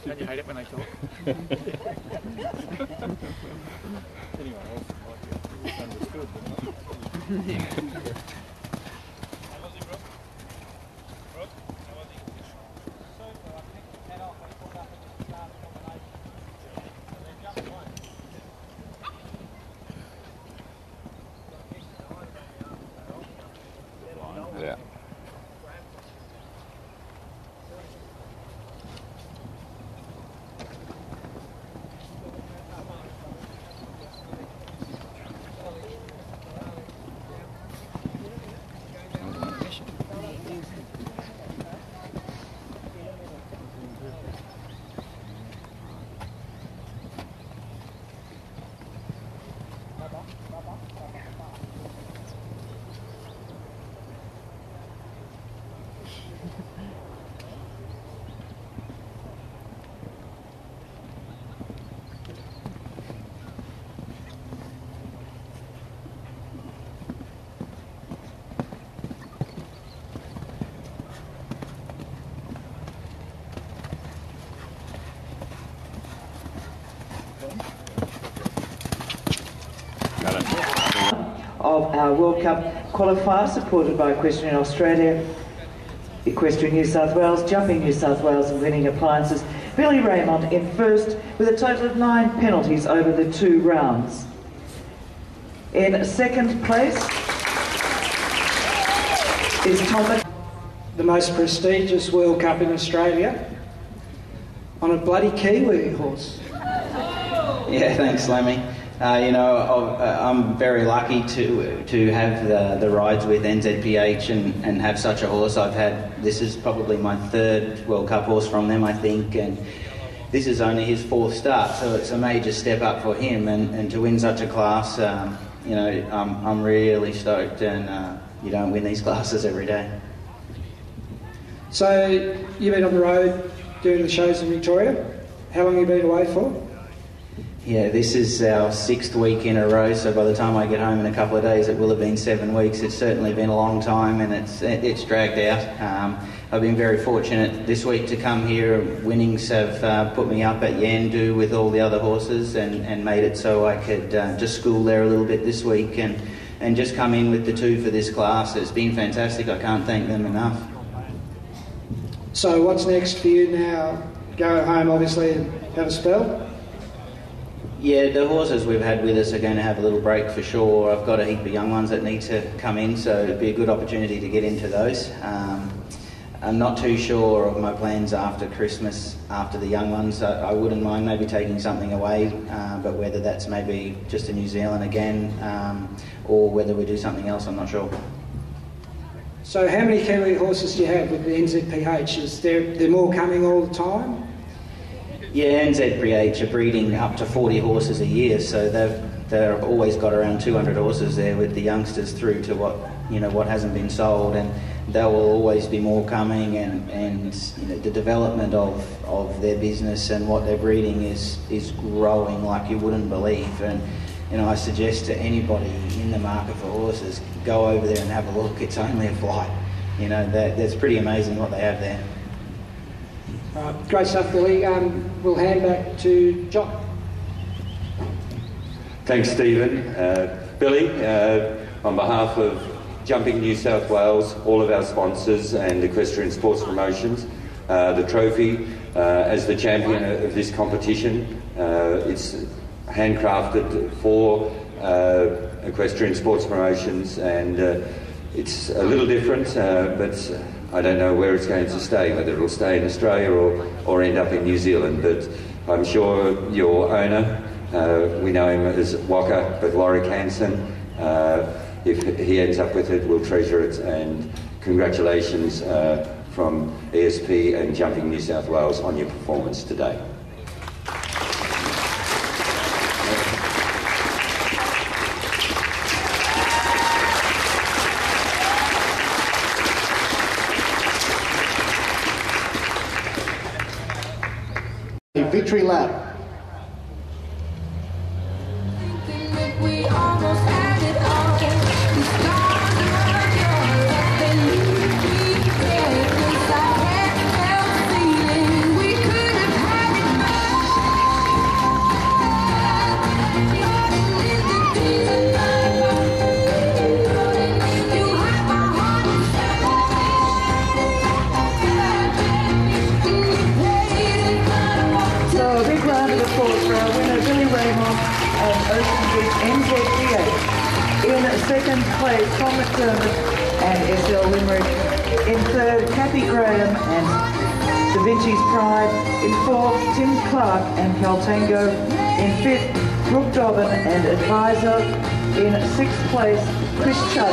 Can you hide it when I talk? Anyone else might get understood, but not. Yeah. Of our World Cup qualifier, supported by Equestrian Australia, Equestrian New South Wales, Jumping New South Wales and Winning Appliances, Billy Raymond in first with a total of 9 penalties over the 2 rounds. In second place is Thomas. The most prestigious World Cup in Australia on a bloody Kiwi horse. Yeah, thanks, Lemmy. I'm very lucky to have the rides with NZPH and have such a horse. This is probably my 3rd World Cup horse from them, I think, and this is only his 4th start, so it's a major step up for him, and to win such a class, I'm really stoked, and you don't win these classes every day. So you've been on the road doing the shows in Victoria. How long have you been away for? Yeah, this is our 6th week in a row, so by the time I get home in a couple of days it will have been 7 weeks. It's certainly been a long time, and it's dragged out. I've been very fortunate this week to come here. Winnings have put me up at Yandu with all the other horses and made it so I could just school there a little bit this week and just come in with the 2 for this class. It's been fantastic. I can't thank them enough. So what's next for you now? Go home, obviously, and have a spell? Yeah, the horses we've had with us are going to have a little break for sure. I've got a heap of young ones that need to come in, so it'd be a good opportunity to get into those. I'm not too sure of my plans after Christmas, after the young ones. I wouldn't mind maybe taking something away, but whether that's maybe just to New Zealand again, or whether we do something else, I'm not sure. So how many Kiwi horses do you have with the NZPH? Is there more coming all the time? Yeah, NZPH are breeding up to 40 horses a year, so they've always got around 200 horses there with the youngsters through to what hasn't been sold, and there will always be more coming, and the development of their business and what they're breeding is growing like you wouldn't believe. And I suggest to anybody in the market for horses, go over there and have a look. It's only a flight. That's pretty amazing what they have there. Great stuff, Billy. We'll hand back to John. Thanks, Stephen. Billy, on behalf of Jumping New South Wales, all of our sponsors and Equestrian Sports Promotions, the trophy as the champion of this competition, it's handcrafted for Equestrian Sports Promotions, and it's a little different, but I don't know where it's going to stay, whether it'll stay in Australia or end up in New Zealand. But I'm sure your owner, we know him as Waka, but Warwick Hansen, if he ends up with it, we'll treasure it, and congratulations from ESP and Jumping New South Wales on your performance today. Victory lap. We almost had it all. We started and we can't help feeling we could have had it you have my heart So a big round of applause for our winner, Billy Raymond and Beach NZPH. In second place, Tom McDermott and SL Limerick. In third, Kathy Graham and Da Vinci's Pride. In fourth, Tim Clark and Caltango. In fifth, Brooke Dobbin and Advisor. In sixth place, Chris Chubb.